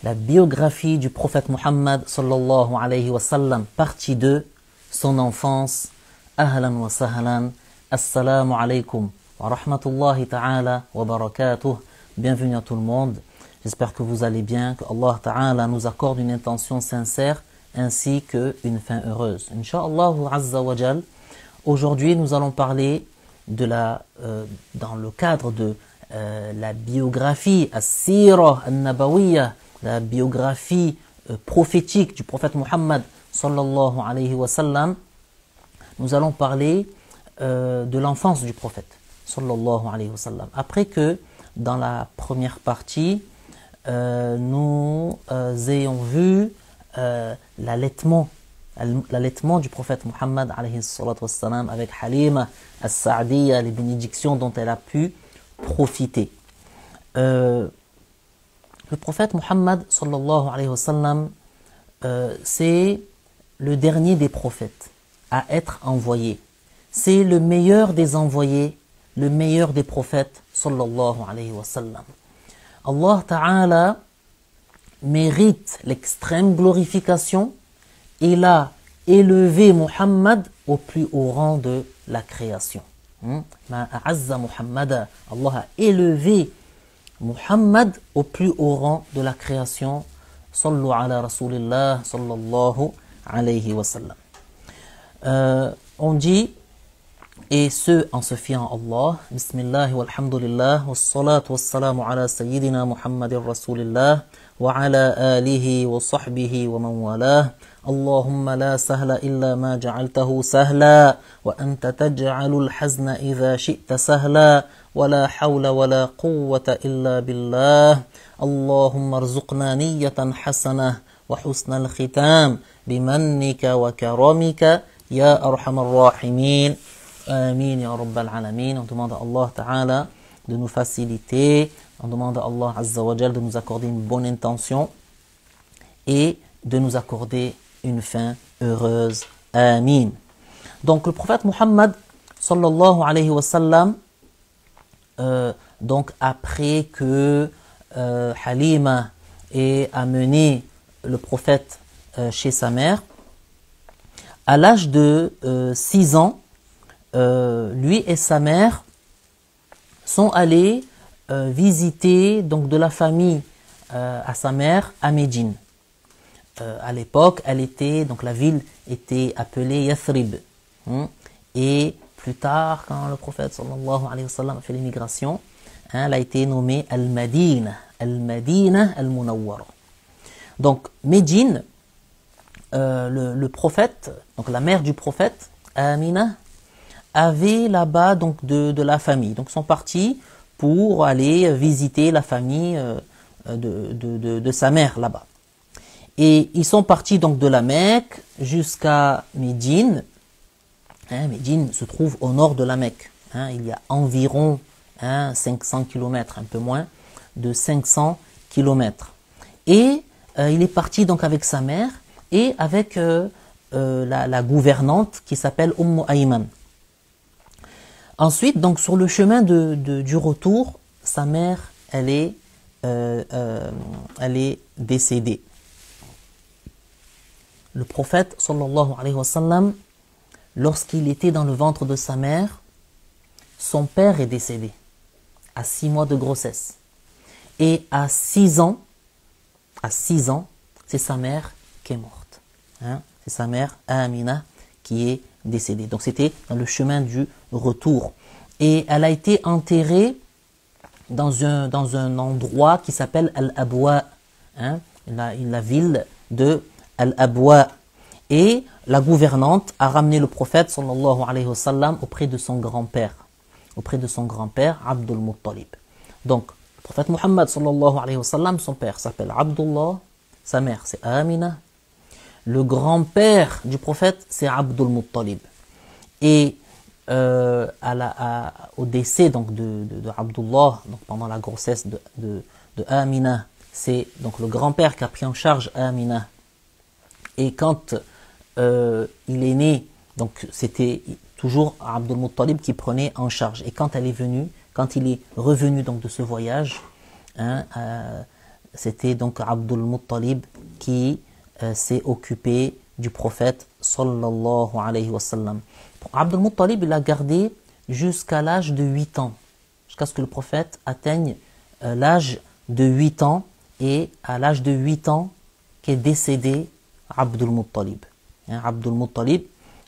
La biographie du prophète Muhammad sallallahu alayhi wa sallam, partie 2, son enfance. Ahlan wa sahlan, assalamu alaykum wa rahmatullahi ta'ala wa barakatuh. Bienvenue à tout le monde. J'espère que vous allez bien, que Allah ta'ala nous accorde une intention sincère ainsi qu'une fin heureuse. Inch'Allah azza wa jal. Aujourd'hui, nous allons parler de dans le cadre de la biographie, as-sirah an-nabawiyya, la biographie prophétique du prophète Muhammad sallallahu alayhi wa sallam. Nous allons parler de l'enfance du prophète sallallahu alayhi wa sallam. Après que dans la première partie, nous ayons vu l'allaitement du prophète Muhammad alayhi salatu wassalam avec Halima as-Sa'diyya, les bénédictions dont elle a pu profiter. Le prophète Muhammad sallallahu alayhi wa sallam, c'est le dernier des prophètes à être envoyé. C'est le meilleur des envoyés, le meilleur des prophètes sallallahu alayhi wa sallam. Allah Ta'ala mérite l'extrême glorification. Il a élevé Muhammad au plus haut rang de la création. Ma a'azza Muhammada. Allah a élevé Muhammad au plus haut rang de la création. Sallu ala Rasulillah sallallahu alayhi wa sallam. On dit, et ce en se fiant à Allah, Bismillah walhamdulillah, wassalatu wassalamu ala sayyidina Muhammadir Rasulillah, wa ala alihi wa sahbihi wa man walah. Allahumma la sahla illa ma ja'altahu sahla, wa anta taj'alul hazna idha shi'ta sahla, wa la hawla wa la quwwata illa billah. Allahumma arzuqna niyyatan hasanah wa husnal khitam, bimannika wa karamika, ya arhamar rahimin. Amin ya rabbal alamin. On demande à Allah Ta'ala de nous faciliter, on demande à Allah Azza wa Jal de nous accorder une bonne intention et de nous accorder une fin heureuse. Amin. Donc le prophète Muhammad sallallahu alayhi wa sallam, donc après que Halima ait amené le prophète chez sa mère, à l'âge de 6 ans, lui et sa mère sont allés visiter donc de la famille à sa mère à Médine. À l'époque, donc la ville était appelée Yathrib. Et plus tard, quand le prophète sallallahu alayhi wa sallam a fait l'immigration, elle a été nommée Al-Madina, Al-Madina Al-Munawwara. Donc Médine, le prophète, donc la mère du prophète, Amina, avait là-bas donc de la famille. Donc ils sont partis pour aller visiter la famille de sa mère là-bas. Et ils sont partis donc de la Mecque jusqu'à Médine. Médine se trouve au nord de la Mecque. Il y a environ 500 km, un peu moins de 500 km. Et il est parti donc avec sa mère et avec la gouvernante qui s'appelle Ayman. Ensuite, donc sur le chemin du retour, sa mère, elle est décédée. Le prophète, sallallahu alayhi wa sallam, lorsqu'il était dans le ventre de sa mère, son père est décédé à 6 mois de grossesse. Et à 6 ans, c'est sa mère qui est morte. C'est sa mère, Amina, qui est décédée. Donc c'était dans le chemin du retour. Et elle a été enterrée dans un endroit qui s'appelle Al-Abwa, la ville de Al-Abwa. Et la gouvernante a ramené le prophète sallallahu alayhi wa sallam auprès de son grand-père, Abdul Muttalib. Donc le prophète Muhammad sallallahu alayhi wa sallam, son père s'appelle Abdullah, sa mère c'est Amina. Le grand-père du prophète, c'est Abdul Muttalib. Et au décès donc de Abdullah, donc pendant la grossesse de Amina, c'est donc le grand-père qui a pris en charge Amina. Et quand il est né, donc c'était toujours Abdul Muttalib qui prenait en charge. Et quand il est revenu donc de ce voyage, c'était donc Abdul Muttalib qui s'est occupé du prophète sallallahu alayhi wa sallam. Abdul Muttalib, il a gardé jusqu'à l'âge de 8 ans, jusqu'à ce que le prophète atteigne l'âge de 8 ans, et à l'âge de 8 ans qu'est décédé Abdul Muttalib. Abdul Muttalib,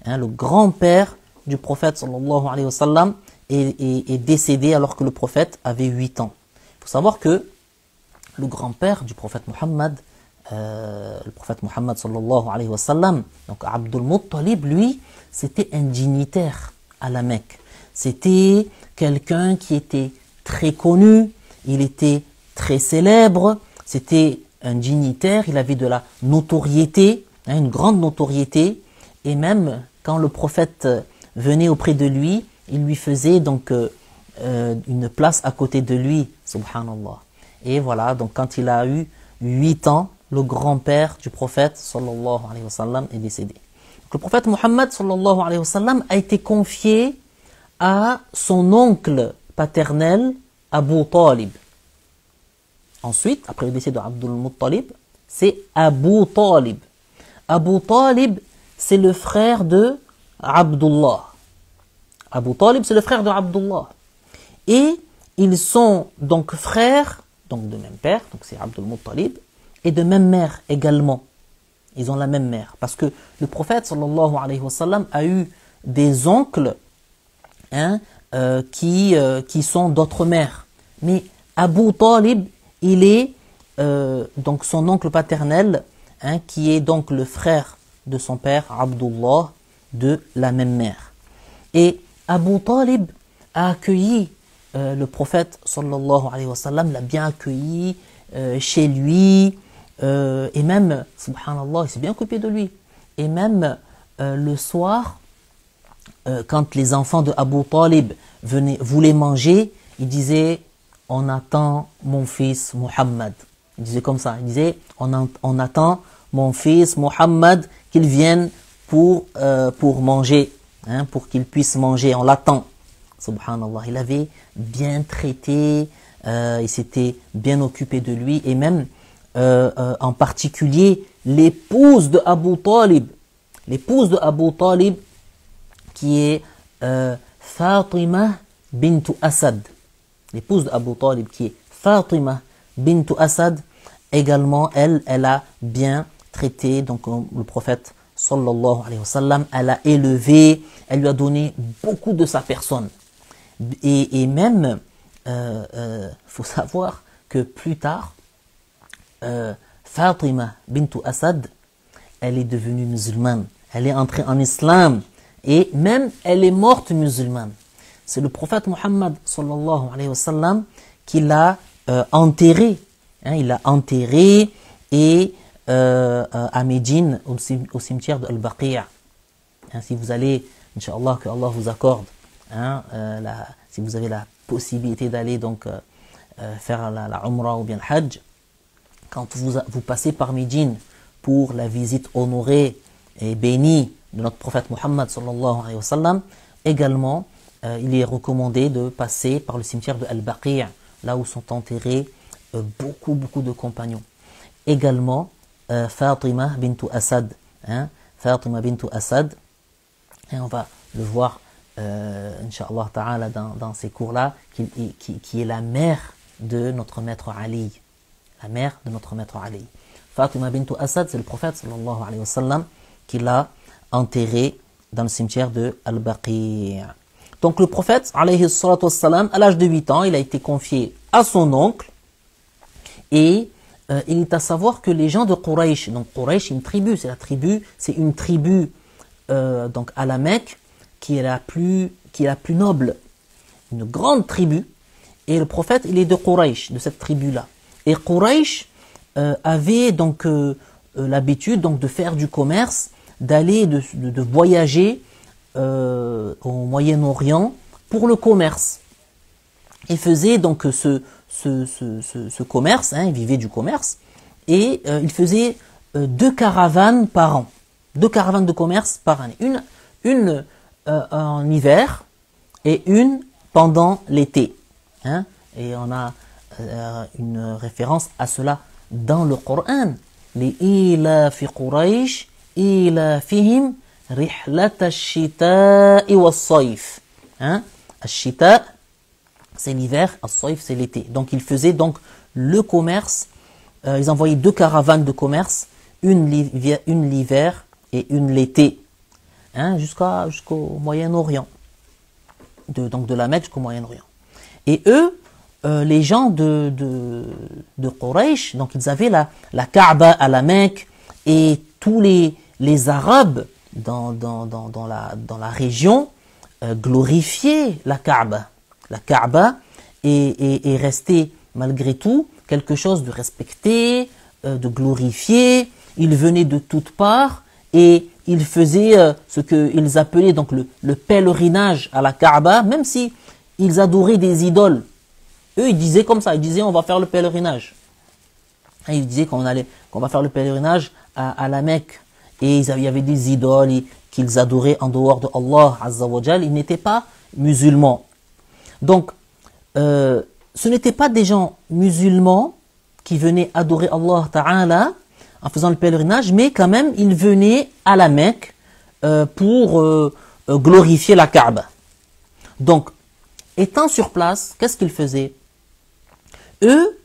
le grand-père du prophète sallallahu alayhi wa sallam, est décédé alors que le prophète avait 8 ans. Il faut savoir que le grand-père du prophète Muhammad, le prophète Muhammad sallallahu alayhi wa sallam, donc Abdul Muttalib, lui, c'était un dignitaire à la Mecque. C'était quelqu'un qui était très connu, il était très célèbre, c'était un dignitaire, il avait de la notoriété, une grande notoriété, et même quand le prophète venait auprès de lui, il lui faisait donc une place à côté de lui, subhanallah. Et voilà, donc quand il a eu 8 ans, le grand-père du prophète sallallahu alayhi wa sallam est décédé. Donc, le prophète Muhammad sallallahu alayhi wa sallam a été confié à son oncle paternel, Abu Talib. Ensuite, après le décès de Abdul Muttalib, c'est Abu Talib. Abu Talib, c'est le frère de Abdullah. Abu Talib, c'est le frère de Abdullah. Et ils sont donc frères, donc de même père, donc c'est Abdul Muttalib, et de même mère également. Ils ont la même mère. Parce que le prophète sallallahu alayhi wa sallam a eu des oncles qui sont d'autres mères. Mais Abu Talib, il est donc son oncle paternel, qui est donc le frère de son père, Abdullah, de la même mère. Et Abu Talib a accueilli le prophète sallallahu alayhi wa sallam, l'a bien accueilli chez lui, et même, subhanallah, il s'est bien occupé de lui. Et même le soir, quand les enfants de Abu Talib voulaient manger, il disait: on attend mon fils Muhammad. Il disait comme ça, il disait: on attend mon fils Muhammad qu'il vienne pour manger, pour qu'il puisse manger, on l'attend. Subhanallah, il avait bien traité, il s'était bien occupé de lui, et même en particulier l'épouse de Abu Talib, qui est Fatima bint Asad, l'épouse de Abu Talib qui est Fatima bint Asad, également elle a bien traité donc le prophète sallallahu alayhi wa sallam, elle a élevé, elle lui a donné beaucoup de sa personne. Et même, faut savoir que plus tard, Fatima bint Asad, elle est devenue musulmane, elle est entrée en islam, et même elle est morte musulmane. C'est le prophète Muhammad sallallahu alayhi wa sallam qui l'a enterré. Il l'a enterré et à Médine, au cimetière de Al-Baqi'. Si vous allez, Inch'Allah, que Allah vous accorde, si vous avez la possibilité d'aller donc faire la Umrah ou bien le Hajj, quand vous passez par Médine pour la visite honorée et bénie de notre prophète Muhammad sallallahu alayhi wa sallam, également il est recommandé de passer par le cimetière de Al-Baqi', là où sont enterrés beaucoup de compagnons. Également Fatima bint Asad, Fatima bint Asad, et on va le voir Inch'Allah ta'ala dans ces cours-là, qui est la mère de notre maître Ali. La mère de notre maître Ali. Fatima bint Asad, c'est le prophète sallallahu alayhi wa sallam qui l'a enterré dans le cimetière de Al-Baqi'. Donc le prophète alayhi salatu wassalam, à l'âge de 8 ans, il a été confié à son oncle, et il est à savoir que les gens de Quraysh, donc Quraysh, une tribu, c'est une tribu donc à la Mecque qui est la plus noble, une grande tribu, et le prophète il est de Quraysh, de cette tribu-là. Et Quraysh avait donc l'habitude donc de faire du commerce, d'aller de voyager au Moyen-Orient pour le commerce. Ils faisaient donc ce commerce, ils vivaient du commerce, et ils faisaient 2 caravanes par an, 2 caravanes de commerce par année, une en hiver et une pendant l'été. Et on a une référence à cela dans le Coran. Les ila fi Quraysh, ila fihim rihlat ash-shita'i was-sayf. Hein? Ash-shita, c'est l'hiver, as-sayf, c'est l'été. Donc ils faisaient donc le commerce, ils envoyaient 2 caravanes de commerce, une l'hiver et une l'été, hein, jusqu'au Moyen-Orient. Donc de la Mecque jusqu'au Moyen-Orient. Et eux, les gens de Quraysh, donc ils avaient la Kaaba à la Mecque, et tous les Arabes dans la région glorifiaient la Kaaba. La Kaaba est restée malgré tout quelque chose de respecté, de glorifié. Ils venaient de toutes parts et ils faisaient ce qu'ils appelaient donc le pèlerinage à la Kaaba, même si ils adoraient des idoles. Eux, ils disaient comme ça, ils disaient on va faire le pèlerinage. Et ils disaient qu'on va faire le pèlerinage à la Mecque. Et il y avait des idoles qu'ils adoraient en dehors de Allah Azza wa Jal. Ils n'étaient pas musulmans. Donc, ce n'étaient pas des gens musulmans qui venaient adorer Allah Ta'ala en faisant le pèlerinage, mais quand même, ils venaient à la Mecque pour glorifier la Kaaba. Donc, étant sur place, qu'est-ce qu'ils faisaient? Eux,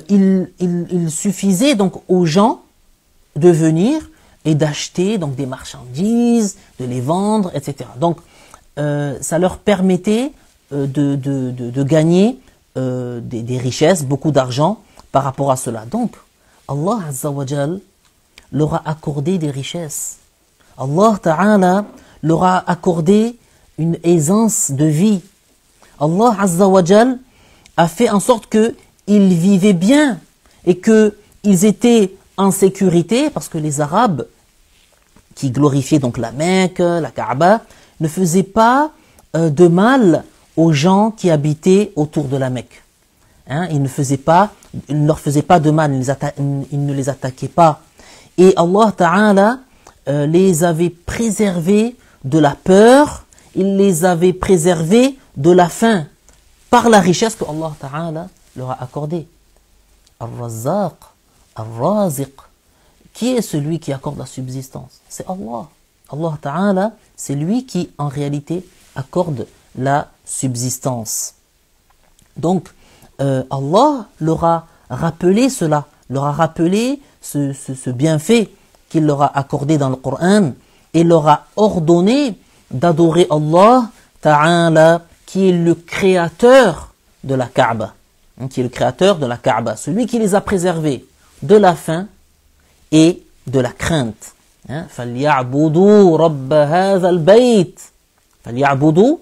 il suffisait donc aux gens de venir et d'acheter donc des marchandises, de les vendre, etc. Donc, ça leur permettait de gagner des richesses, beaucoup d'argent par rapport à cela. Donc, Allah Azza wa Jal leur a accordé des richesses. Allah Ta'ala leur a accordé une aisance de vie. Allah Azza wa Jal a fait en sorte qu'ils vivaient bien et qu'ils étaient en sécurité, parce que les Arabes qui glorifiaient donc la Mecque, la Kaaba, ne faisaient pas de mal aux gens qui habitaient autour de la Mecque. Hein, ils ne leur faisaient pas de mal, ils ne les attaquaient pas. Et Allah Ta'ala les avait préservés de la peur, il les avait préservés de la faim, par la richesse que Allah Ta'ala leur a accordée. Ar-Razzaq, Ar-Raziq. Qui est celui qui accorde la subsistance? C'est Allah. Allah Ta'ala, c'est lui qui en réalité accorde la subsistance. Donc, Allah leur a rappelé cela, leur a rappelé ce bienfait qu'il leur a accordé dans le Coran et leur a ordonné d'adorer Allah Ta'ala, qui est le créateur de la Kaaba, qui est le créateur de la Kaaba, celui qui les a préservés de la faim et de la crainte. فَلْيَعْبُدُوا رَبَّ هَذَا الْبَيْتِ فَلْيَعْبُدُوا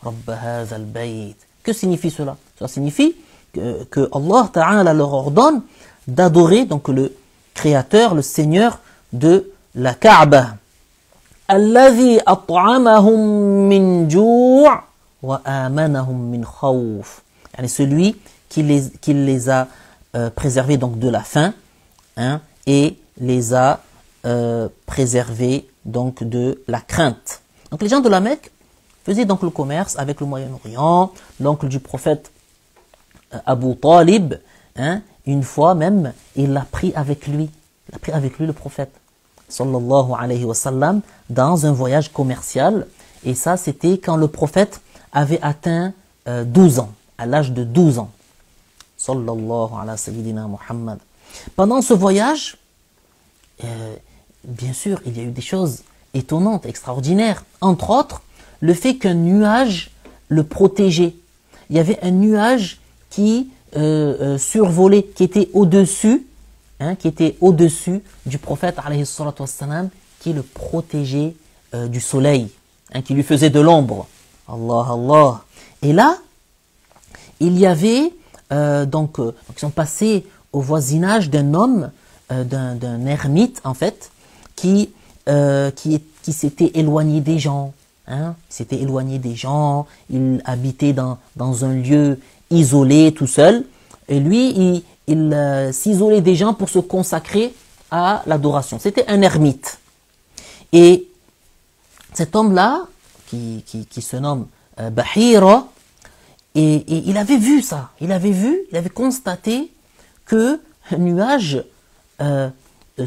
رَبَّ هَذَا الْبَيْتِ. Que signifie cela? Cela signifie que Allah Ta'ala leur ordonne d'adorer donc le créateur, le seigneur de la Kaaba. الَّذِي أَطْعَمَهُم مِّن جُوعٍ وَآمَنَهُم مِّن خَوْفٍ. Celui qui les a préservés donc de la faim, hein, et les a préservés donc de la crainte. Donc les gens de la Mecque faisaient donc le commerce avec le Moyen-Orient. L'oncle du prophète Abu Talib, hein, une fois même, il l'a pris avec lui. Il a pris avec lui le prophète sallallahu alayhi wa sallam dans un voyage commercial. Et ça, c'était quand le prophète avait atteint 12 ans, à l'âge de 12 ans. Sallallahu ala sayyidina Muhammad. Pendant ce voyage, bien sûr, il y a eu des choses étonnantes, extraordinaires. Entre autres, le fait qu'un nuage le protégeait. Il y avait un nuage qui survolait, qui était au-dessus, hein, du prophète alayhi salatu wassalam, qui le protégeait du soleil, hein, qui lui faisait de l'ombre. Allah, Allah. Et là, il y avait, donc ils sont passés au voisinage d'un homme, d'un ermite en fait, qui s'était éloigné des gens. Hein, s'était éloigné des gens, il habitait dans un lieu isolé, tout seul. Et lui, il s'isolait des gens pour se consacrer à l'adoration. C'était un ermite. Et cet homme-là, qui se nomme Bahira, et il avait vu ça. Il avait constaté que un nuage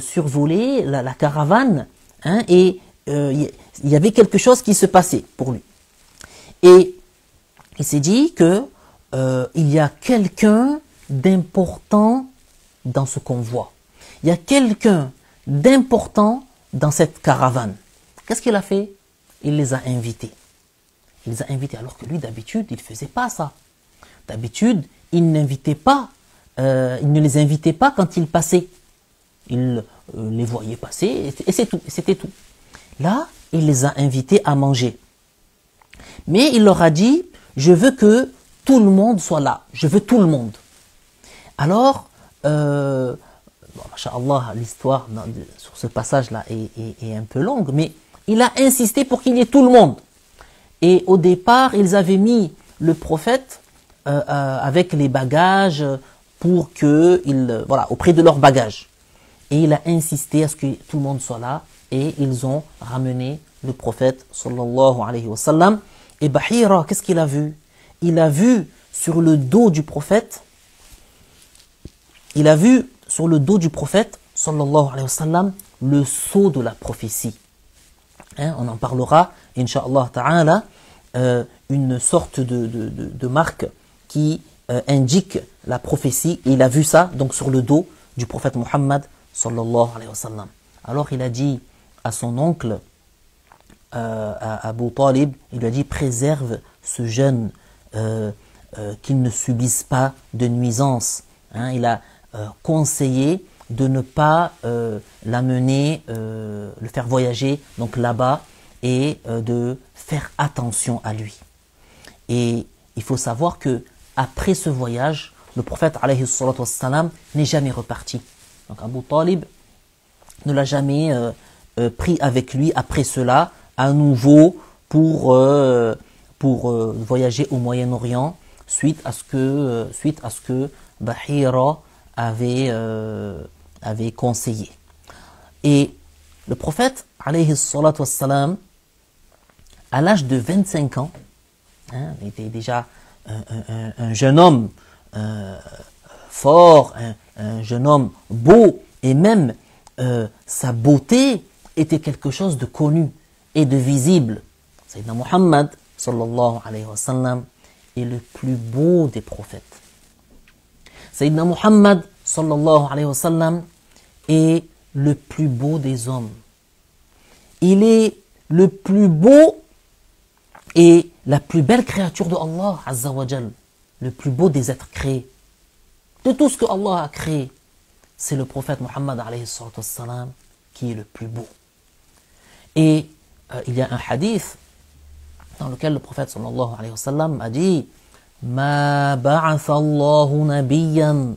survolait la caravane, hein, et il y avait quelque chose qui se passait pour lui. Et il s'est dit que il y a quelqu'un d'important dans ce convoi. Il y a quelqu'un d'important dans cette caravane. Qu'est-ce qu'il a fait? Il les a invités. Il les a invités alors que lui, d'habitude, il ne faisait pas ça. D'habitude, il n'invitait pas, il ne les invitait pas quand ils passaient. Il les voyait passer et c'est tout, c'était tout. Là, il les a invités à manger. Mais il leur a dit, je veux que tout le monde soit là. Je veux tout le monde. Alors, Masha'Allah, l'histoire sur ce passage-là est un peu longue, mais il a insisté pour qu'il y ait tout le monde. Et au départ, ils avaient mis le prophète avec les bagages pour que voilà, auprès de leurs bagages. Et il a insisté à ce que tout le monde soit là et ils ont ramené le prophète sallallahu alayhi wa sallam. Et Bahira, qu'est-ce qu'il a vu? Il a vu sur le dos du prophète, sallallahu alayhi wa sallam, le sceau de la prophétie. Hein, on en parlera, Inch'Allah ta'ala, une sorte de marque qui indique la prophétie. Et il a vu ça donc sur le dos du prophète Muhammad sallallahu alayhi wa sallam. Alors il a dit à son oncle, à Abu Talib, il lui a dit, préserve ce jeune, qu'il ne subisse pas de nuisances. Hein, il a conseillé de ne pas l'amener, le faire voyager donc là-bas et de faire attention à lui. Et il faut savoir que après ce voyage, le prophète alayhi salatu wassalam n'est jamais reparti. Donc Abu Talib ne l'a jamais pris avec lui après cela à nouveau pour voyager au Moyen-Orient suite à ce que Bahira avait conseillé. Et le prophète alayhi salatu wassalam, à l'âge de 25 ans, hein, il était déjà un jeune homme fort, un jeune homme beau, et même sa beauté était quelque chose de connu et de visible. Sayyidina Muhammad sallallahu alayhi wa sallam est le plus beau des prophètes. Sayyidina Muhammad sallallahu alayhi wa sallam est le plus beau des hommes. Il est le plus beau et la plus belle créature de Allah Azza wa Jal, le plus beau des êtres créés. De tout ce que Allah a créé, c'est le prophète Muhammad alayhi salatu wassalam qui est le plus beau. Et il y a un hadith dans lequel le prophète sallallahu alayhi wa sallam a dit Ma ba'atha Allahu nabiyyan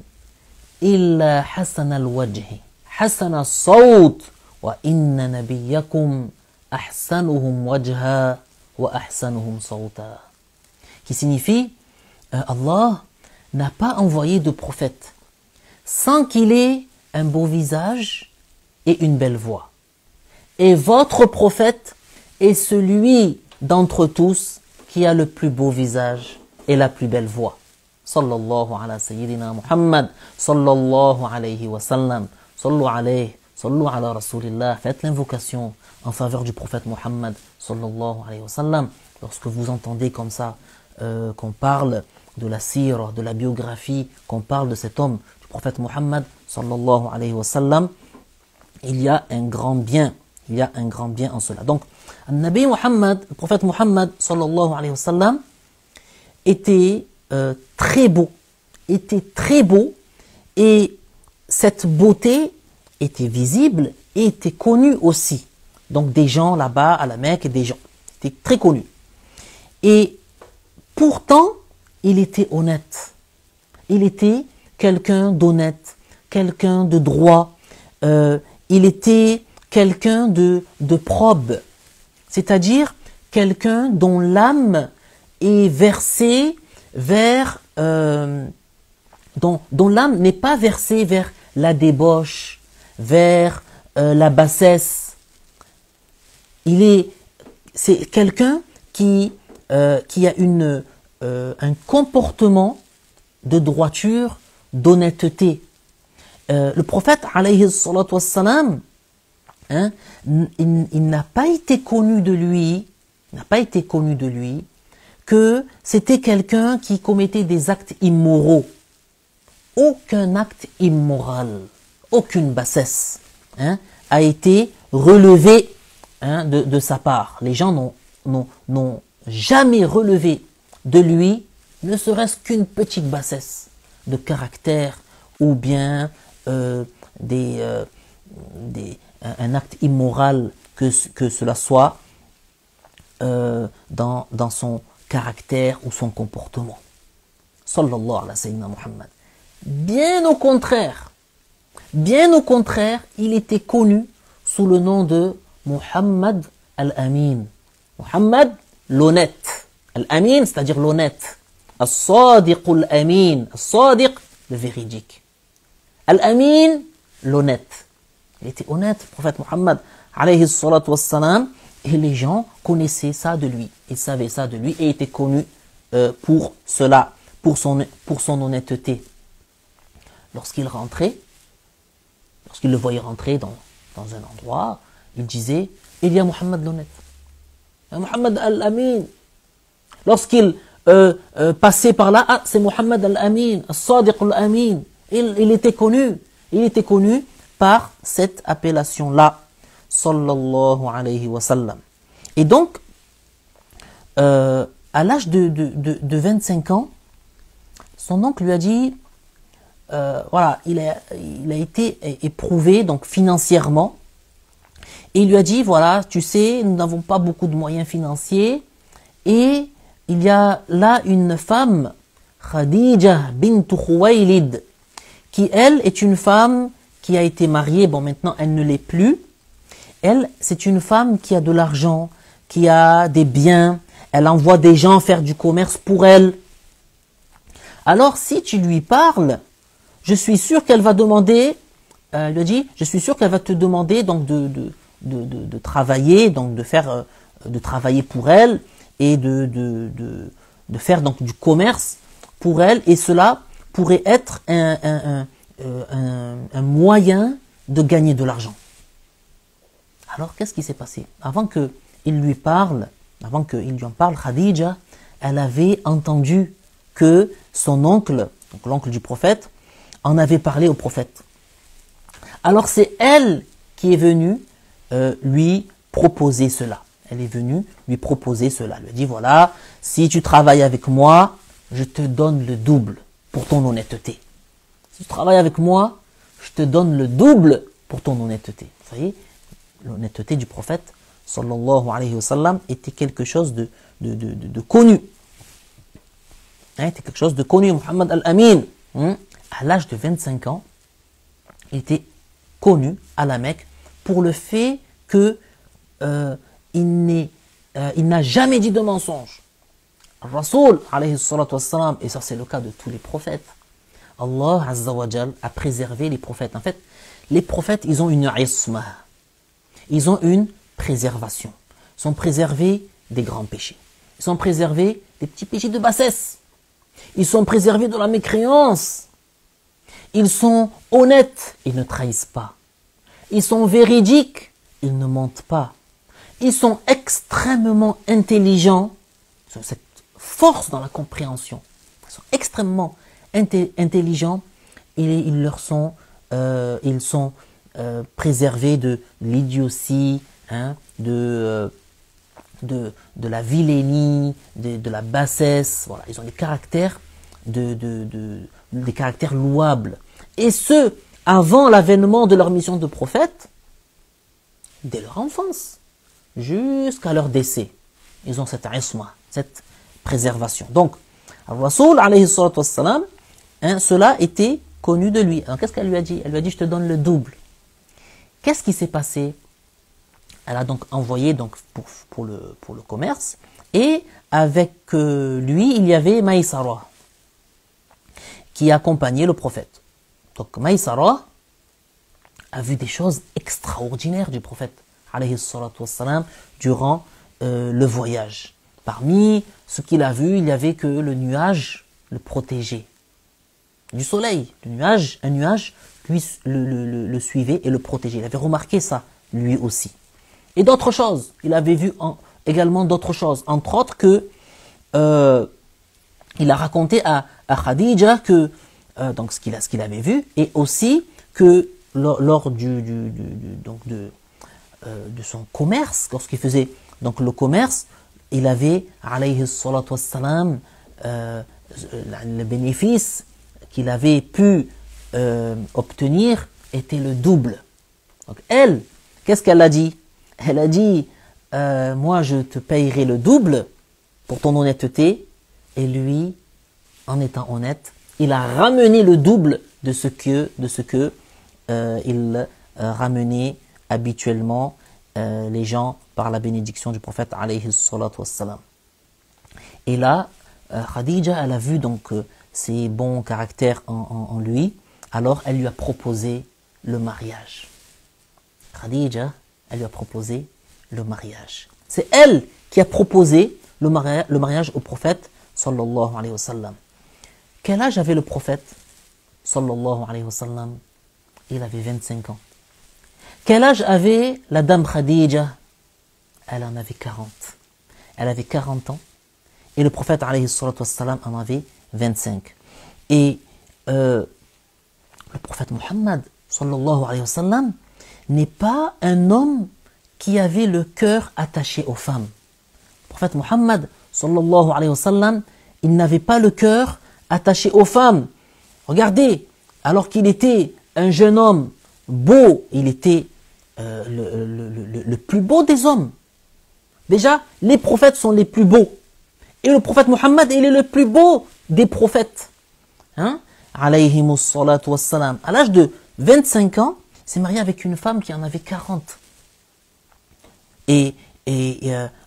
illa hasana al-wajhi, hasana al-sawt, wa inna nabiyyakum ahsanuhum wajha wa ahsanuhum sawta. Qui signifie Allah n'a pas envoyé de prophète sans qu'il ait un beau visage et une belle voix. Et votre prophète est celui d'entre tous qui a le plus beau visage et la plus belle voix. Sallallahu ala sayyidina Muhammad, sallallahu alayhi wa sallam, sallu alayhi, sallu ala rasulillah. Faites l'invocation en faveur du prophète Muhammad, sallallahu alayhi wa sallam. Lorsque vous entendez comme ça, qu'on parle de la sira, de la biographie, qu'on parle de cet homme, du prophète Muhammad, sallallahu alayhi wa sallam, il y a un grand bien. Il y a un grand bien en cela. Donc, le prophète Muhammad sallallahu alayhi wa sallam était très beau. Et cette beauté était visible et était connue aussi. Donc, des gens là-bas à la Mecque, des gens. C'était très connu. Et pourtant, il était honnête. Il était quelqu'un d'honnête, quelqu'un de droit. Il était quelqu'un de probe, c'est-à-dire quelqu'un dont l'âme est versée vers, dont l'âme n'est pas versée vers la débauche, vers la bassesse. C'est quelqu'un qui a un comportement de droiture, d'honnêteté. le prophète, alayhi salatu wassalam, hein, il n'a pas été connu de lui, que c'était quelqu'un qui commettait des actes immoraux. Aucun acte immoral, aucune bassesse, hein, a été relevé, hein, de sa part. Les gens n'ont jamais relevé de lui, ne serait-ce qu'une petite bassesse de caractère ou bien un acte immoral, que cela soit dans son caractère ou son comportement. Sallallahu ala sayyidina Muhammad. Bien au contraire, il était connu sous le nom de Muhammad al-Amin. Muhammad l'honnête. Al-Amin, c'est-à-dire l'honnête. As-Sadiq al-Amin. As-Sadiq, le véridique. Al-Amin, l'honnête. Il était honnête, le prophète Muhammad, alayhi salatu wassalam, et les gens connaissaient ça de lui. Ils savaient ça de lui et étaient connus pour cela, pour son honnêteté. Lorsqu'il rentrait, lorsqu'il le voyait rentrer dans un endroit, il disait, il y a Muhammad l'honnête. Muhammad al-Amin. Lorsqu'il passait par là, ah, c'est Muhammad al-Amin, as-Sadiq al-Amin. Il était connu par cette appellation-là, sallallahu alayhi wa sallam. Et donc, à l'âge de 25 ans, son oncle lui a dit, voilà, il a été éprouvé donc financièrement, et il lui a dit, voilà, tu sais, nous n'avons pas beaucoup de moyens financiers, et il y a là une femme, Khadija bint Khuwaylid, qui elle est une femme qui a été mariée, bon maintenant elle ne l'est plus. Elle, c'est une femme qui a de l'argent, qui a des biens, elle envoie des gens faire du commerce pour elle. Alors si tu lui parles, je suis sûr qu'elle va demander, elle lui a dit, je suis sûr qu'elle va te demander donc de travailler, donc de travailler pour elle et de faire donc du commerce pour elle, et cela pourrait être un moyen de gagner de l'argent. Alors qu'est-ce qui s'est passé? Avant qu'il lui en parle, Khadija, elle avait entendu que son oncle, donc l'oncle du prophète, en avait parlé au prophète. Alors c'est elle qui est venue lui proposer cela. Elle est venue lui proposer cela. Elle lui a dit, voilà, si tu travailles avec moi, je te donne le double pour ton honnêteté. Si tu travailles avec moi, je te donne le double pour ton honnêteté. Vous voyez, l'honnêteté du prophète, sallallahu alayhi wa sallam, était quelque chose de connu. Était quelque chose de connu. Muhammad al-Amin, à l'âge de 25 ans, il était connu à la Mecque pour le fait que il n'a jamais dit de mensonge. Rasoul, alayhi salatu wassalam, et ça c'est le cas de tous les prophètes, Allah Azza wa Jal a préservé les prophètes. En fait, les prophètes, ils ont une isma, ils ont une préservation. Ils sont préservés des grands péchés. Ils sont préservés des petits péchés de bassesse. Ils sont préservés de la mécréance. Ils sont honnêtes, ils ne trahissent pas. Ils sont véridiques, ils ne mentent pas. Ils sont extrêmement intelligents. Ils ont cette force dans la compréhension. Ils sont extrêmement intelligents. Ils sont préservés de l'idiotie, de la vilainie, de la bassesse. Voilà, ils ont des caractères des caractères louables. Et ce, avant l'avènement de leur mission de prophète, dès leur enfance, jusqu'à leur décès. Ils ont cette isma, cette préservation. Donc, Rasoul, alayhi salatu wassalam, cela était connu de lui. Alors, qu'est-ce qu'elle lui a dit? Elle lui a dit, je te donne le double. Qu'est-ce qui s'est passé? Elle a donc envoyé donc, pour le commerce, et avec lui, il y avait Maïsara, qui accompagnait le prophète. Donc Maïsara a vu des choses extraordinaires du prophète, alayhi salatu wassalam, durant le voyage. Parmi ce qu'il a vu, il n'y avait que le nuage le protégeait. du soleil, un nuage lui, le suivait et le protégeait. Il avait remarqué ça, lui aussi. Et d'autres choses, il avait vu également d'autres choses, entre autres que il a raconté à Khadija que donc ce qu'il avait vu, et aussi que lors de son commerce, lorsqu'il faisait donc le commerce, il avait alayhi salatu wassalam le bénéfice qu'il avait pu obtenir était le double. Donc elle, qu'est-ce qu'elle a dit? Elle a dit moi je te payerai le double pour ton honnêteté, et lui, en étant honnête, il a ramené le double de ce que il ramenait habituellement les gens par la bénédiction du prophète alayhi salatu wassalam. Et là, Khadija, elle a vu donc ses bons caractères en lui, alors elle lui a proposé le mariage. Khadija, elle lui a proposé le mariage. C'est elle qui a proposé le mariage au prophète sallallahu alayhi wa sallam. Quel âge avait le prophète sallallahu alayhi wa sallam? Il avait 25 ans. Quel âge avait la dame Khadija? Elle en avait 40. Elle avait 40 ans. Et le prophète alayhi salatu wassalam en avait 25. Et le prophète Muhammad sallallahu alayhi wa sallam n'est pas un homme qui avait le cœur attaché aux femmes. Le prophète Muhammad sallallahu alayhi wa sallam, il n'avait pas le cœur attaché aux femmes. Regardez, alors qu'il était un jeune homme beau, il était le plus beau des hommes. Déjà, les prophètes sont les plus beaux. Et le prophète Muhammad, il est le plus beau des prophètes. Hein? Alayhimus salatu wassalam. À l'âge de 25 ans, il s'est marié avec une femme qui en avait 40.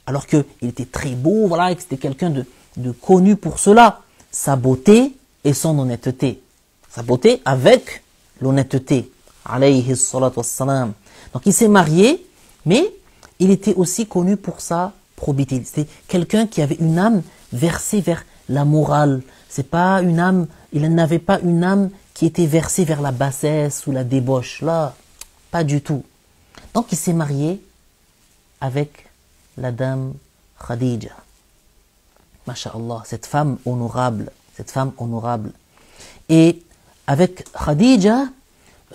Alors qu'il était très beau, voilà, et que c'était quelqu'un de connu pour cela. Sa beauté et son honnêteté. Sa beauté avec l'honnêteté. Alayhi salatu wassalam. Donc il s'est marié, mais il était aussi connu pour sa probité. C'était quelqu'un qui avait une âme versée vers la morale. C'est pas une âme, il n'avait pas une âme qui était versée vers la bassesse ou la débauche. Là, pas du tout. Donc il s'est marié avec la dame Khadija. Masha'Allah, cette femme honorable. Et avec Khadija,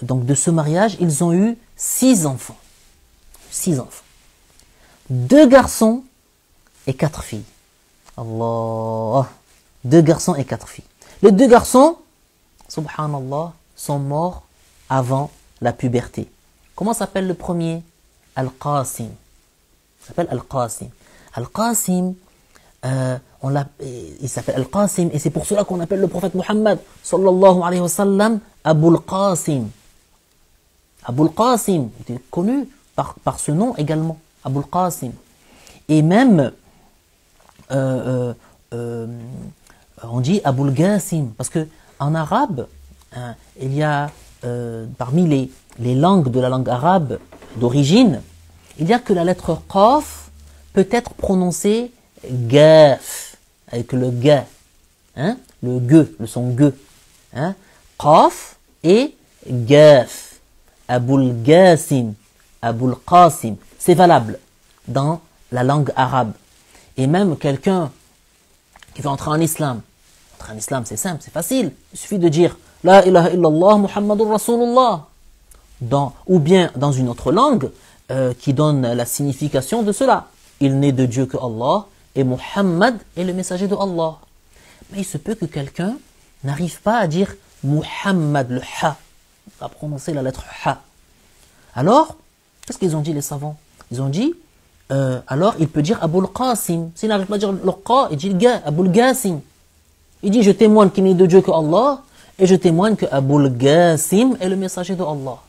donc de ce mariage, ils ont eu 6 enfants. 6 enfants. 2 garçons et 4 filles. Allah. 2 garçons et 4 filles. Les 2 garçons, subhanallah, sont morts avant la puberté. Comment s'appelle le premier? Al-Qasim. Il s'appelle Al-Qasim. Al-Qasim, il s'appelle Al-Qasim, et c'est pour cela qu'on appelle le prophète Muhammad sallallahu alayhi wa sallam Abul Qasim. Abul Qasim, il était connu par ce nom également, Abul Qasim. Et même, on dit Abul Qasim, parce que en arabe, il y a parmi les langues de la langue arabe d'origine, il y a que la lettre Qaf peut être prononcée Gaf, avec le Ga, hein, le Ge, le son Ge, hein, Qaf et Gaf. Abul Qasim, Abul Qasim, c'est valable dans la langue arabe. Et même quelqu'un qui veut entrer en islam, c'est simple, c'est facile. Il suffit de dire La ilaha illallah Muhammadur Rasulullah, ou bien dans une autre langue qui donne la signification de cela. Il n'est de Dieu que Allah et Muhammad est le messager de Allah. Mais il se peut que quelqu'un n'arrive pas à dire Muhammad, le Ha, à prononcer la lettre Ha. Alors, qu'est-ce qu'ils ont dit les savants? Ils ont dit, alors il peut dire Abul Qasim. S'il n'arrive pas à dire le Qa, il dit le Ga, Abul Qasim. Il dit, je témoigne qu'il n'est de Dieu que Allah, et je témoigne que Abul Qasim est le messager de Allah.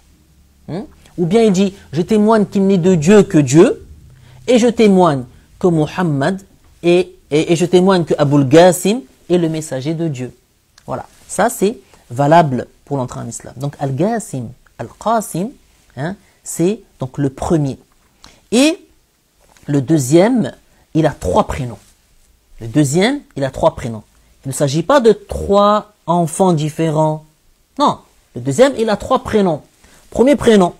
Ou bien il dit, je témoigne qu'il n'est de Dieu que Dieu, et je témoigne que Muhammad et je témoigne que Abul Qasim est le messager de Dieu. Voilà, ça c'est valable pour l'entrée en islam. Donc Al-Qasim, Al-Qasim, hein, c'est donc le premier. Et le deuxième, il a 3 prénoms. Le deuxième, il a 3 prénoms. Il ne s'agit pas de 3 enfants différents. Non, le deuxième, il a 3 prénoms. Premier prénom,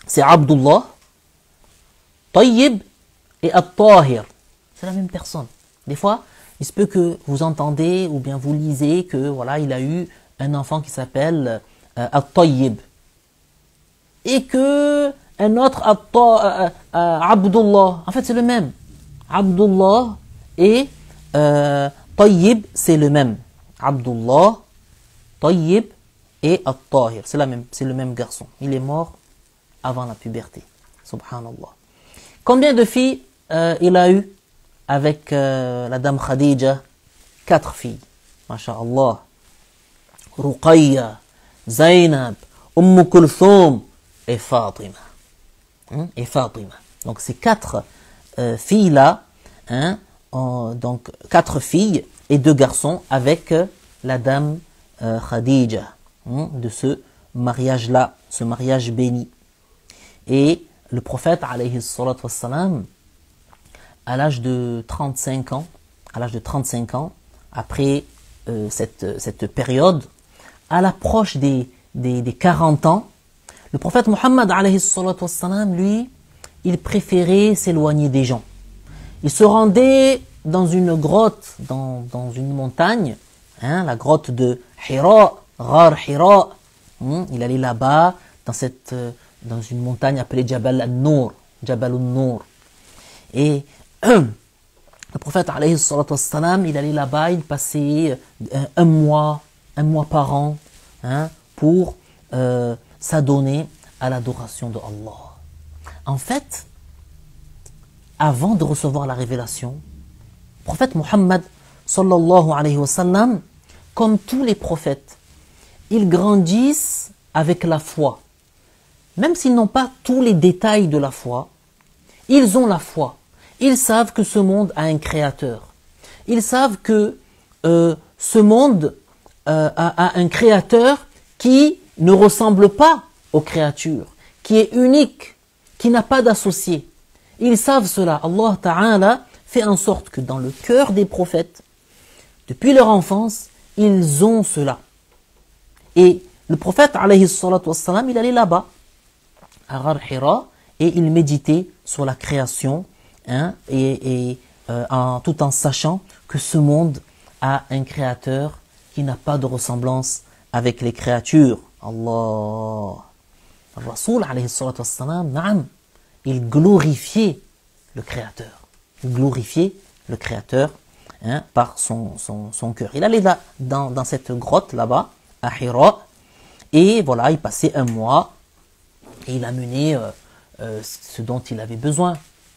c'est Abdullah, Tayyib et At-Tahir. C'est la même personne. Des fois, il se peut que vous entendez ou bien vous lisez que voilà, il a eu un enfant qui s'appelle At-Tayyib. Et que un autre Abdullah. En fait, c'est le même. Abdullah et Tayyib, c'est le même. Abdullah, Tayyib et At-Tahir. C'est le même garçon. Il est mort avant la puberté. Subhanallah. Combien de filles il a eu avec la dame Khadija? 4 filles. Masha'Allah. Ruqayya, Zainab, Kulthum et Fatima. Et Fatima. Donc ces 4 filles-là, donc 4 filles et 2 garçons avec la dame Khadija, de ce mariage-là, ce mariage béni. Et le prophète, alayhi salatu wassalam, à l'âge de 35 ans, après cette période, à l'approche des 40 ans, le prophète Muhammad, alayhi salatu wassalam, lui, il préférait s'éloigner des gens. Il se rendait dans une grotte, dans une montagne, la grotte de Hira, Ghar Hira. Il allait là-bas, dans une montagne appelée Jabal al-Nour, Jabal al-Nour. Et le prophète, alayhi salatu wassalam, il allait là-bas, il passait un mois par an, pour s'adonner à l'adoration de Allah. En fait, avant de recevoir la révélation, le prophète Muhammad sallallahu alayhi wa sallam, comme tous les prophètes, ils grandissent avec la foi. Même s'ils n'ont pas tous les détails de la foi, ils ont la foi. Ils savent que ce monde a un créateur. Ils savent que ce monde a un créateur qui ne ressemble pas aux créatures, qui est unique, qui n'a pas d'associé. Ils savent cela. Allah Ta'ala fait en sorte que dans le cœur des prophètes, depuis leur enfance, ils ont cela. Et le prophète, alayhi salatu wassalam, il allait là-bas, à Ghar Hira, et il méditait sur la création, tout en sachant que ce monde a un créateur qui n'a pas de ressemblance avec les créatures. Allah. Le Rasoul, alayhi salatu wassalam, na'am, il glorifiait le créateur. Il glorifiait le créateur par son cœur. Il allait là, dans cette grotte là-bas, à Hira, et voilà, il passait un mois, et il amenait ce dont il avait besoin,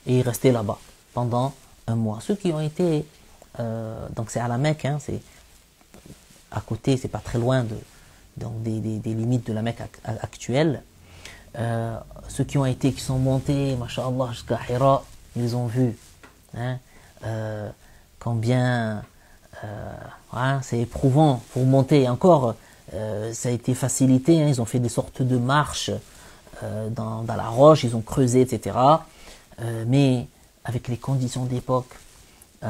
et il restait là-bas pendant un mois. Ceux qui ont été, donc c'est à la Mecque, c'est à côté, c'est pas très loin des limites de la Mecque actuelle. Ceux qui sont montés, masha'Allah, jusqu'à Hira, ils ont vu combien c'est éprouvant pour monter. Et encore, ça a été facilité, ils ont fait des sortes de marches dans la roche, ils ont creusé, etc. Mais avec les conditions d'époque, il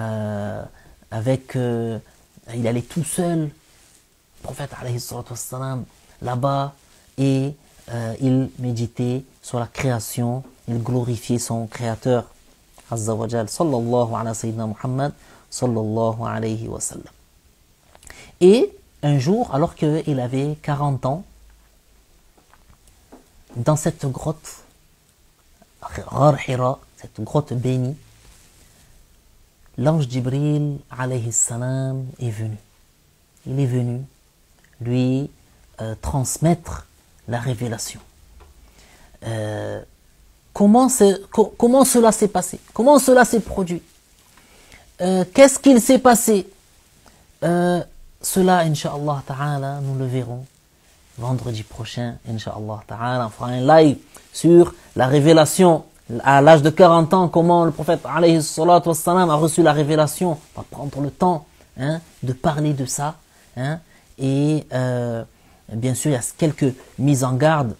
allait tout seul, le prophète alayhi salatu wassalam, là-bas, et il méditait sur la création, il glorifiait son créateur, Azza wa Jal, sallallahu ala sayyidina Muhammad, sallallahu alayhi wa sallam. Et un jour, alors qu'il avait 40 ans, dans cette grotte, Ghar Hira, cette grotte bénie, l'ange Jibril alayhi salam est venu. Il est venu lui transmettre la révélation. Comment cela s'est passé? Comment cela s'est produit? Qu'est-ce qu'il s'est passé? Cela, Inch'Allah Ta'ala, nous le verrons vendredi prochain, Inch'Allah Ta'ala. On fera un live sur la révélation à l'âge de 40 ans, comment le prophète alayhi salatu wassalam a reçu la révélation. On va prendre le temps de parler de ça. Et bien sûr, il y a quelques mises en garde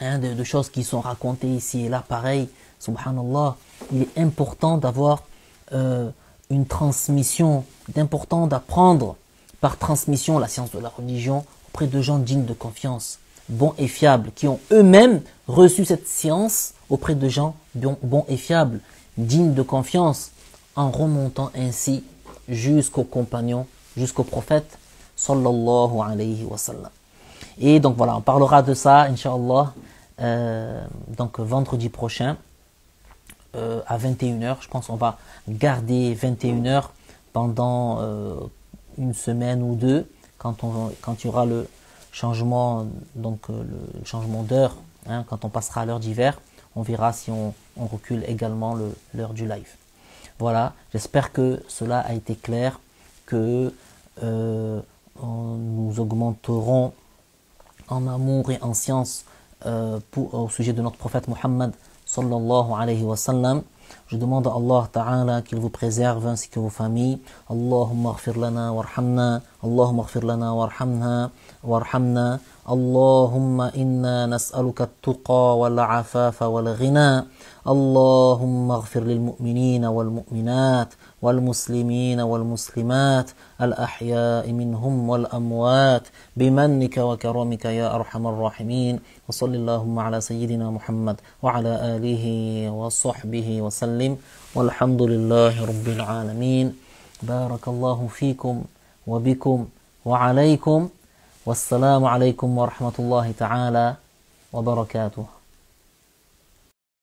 de choses qui sont racontées ici et là. Pareil, subhanallah, il est important d'avoir une transmission, d'important d'apprendre par transmission la science de la religion auprès de gens dignes de confiance, bons et fiables, qui ont eux-mêmes reçu cette science auprès de gens bons et fiables, dignes de confiance, en remontant ainsi jusqu'aux compagnons, jusqu'au prophète, sallallahu alayhi wa sallam. Et donc voilà, on parlera de ça, Inch'Allah, donc vendredi prochain, à 21h. Je pense qu'on va garder 21h pendant une semaine ou deux, quand il y aura le changement, donc le changement d'heure, hein, quand on passera à l'heure d'hiver, on verra si on recule également l'heure du live. Voilà, j'espère que cela a été clair, que nous augmenterons en amour et en science au sujet de notre prophète Muhammad sallallahu alayhi wa sallam. Je demande à Allah Ta'ala qu'il vous préserve ainsi que vos familles. Allahumma aghfir lana warhamna. Allahumma aghfir lana warhamna. Allahumma inna nas'aluka at-tuqa wal-afafa wal-ghina. Allahumma aghfir lil-mu'minina wal-mu'minat والمسلمين والمسلمات الأحياء منهم والأموات بمنك وكرمك يا أرحم الراحمين وصل اللهم على سيدنا محمد وعلى آله وصحبه وسلم والحمد لله رب العالمين بارك الله فيكم وبكم وعليكم والسلام عليكم ورحمة الله تعالى وبركاته.